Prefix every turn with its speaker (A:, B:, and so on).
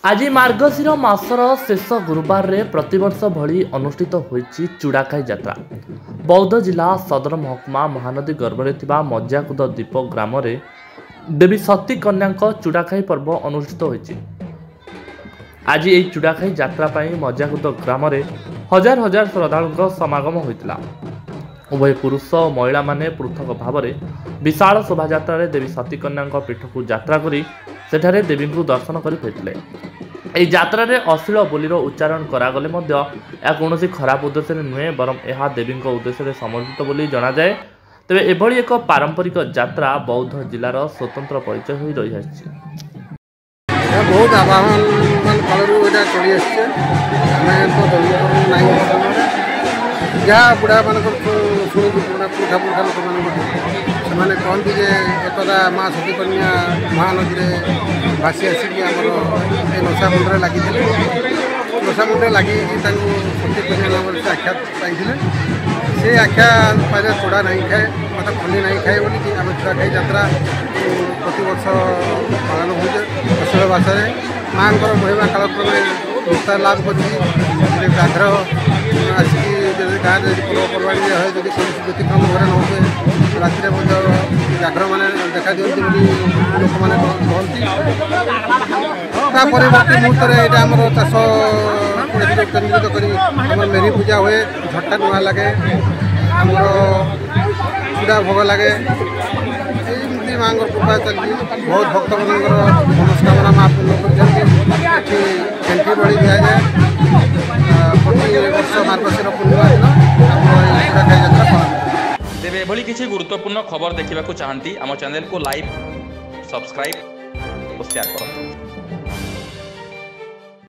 A: आज मार्गशीर मासर शेष गुरुवार रे प्रतिवर्ष भली अनुष्ठित होईछि चूड़ाखाई यात्रा। बौद्ध जिला सदर महकुमा महानदी गर्भरे थिबा मज्जाकुद द्वीप ग्राम रे देवी सती कन्या चूड़ाखाई पर्व अनुष्ठित होईछि। आज एही चूड़ाखाई यात्रा पई मज्जाकुद ग्राम रे हजार हजार श्रद्धालुଙ୍କ समागम होइतिला। उभय पुरुष और महिला माने पृथक भाव में विशाल शोभायात्रा रे देवी सती कन्या पीठ को यात्रा करी सेठारे देवी को दर्शन करें। यह यात्रा रे अश्लील बोलीर उच्चारण करागले या कौन खराब उद्देश्य नुहे बरम यह देवी उद्देश्य समर्पित बोली जना जाए। तेबे एभली एक पारंपरिक यात्रा बौद्ध जिलार स्वतंत्र परिचय हो रही है।
B: बहुत आवाहन जहाँ बुढ़ा मान शुणी पुरखा पुरखा लोक मैंने कहती जे एकदा माँ सती कन्या महानदी में भासी आसिक नशा मुंडे लगी नशा मुंडे लगी सती कन्या नाम से आख्या पाई से आख्या पाइले चूड़ा नहीं खाए मतलब खंडी नहीं खाए बोली आम चूड़ाखाई यात्रा प्रत वर्ष पालन हो अश्लील भाषा माँ महिमा कालक्रमे विस्तार लाभ कर आसिक गाँव में पर्वपर्वाणी है जब कौन व्यतिक्रम घरे न हुए राति जागर मैंने देखा दिखती लोक मैंने कहती परवर्ती मुहूर्त यहाँ आम चाष केन्द्रित कर मेरी पूजा हुए झट्टा नुआ लगे आमर चूड़ा भोग लगे माँ कृपा चलती बहुत भक्त मान मनस्कामना माँ पूर्ण करंटी बड़ी दि जाए प्रति वर्ष मार्गशीर पूर्णिमा दिन
C: तेरे एभली किसी गुरुत्वपूर्ण खबर देखा चाहती आम चैनल को लाइक सब्सक्राइब और शेयर करें।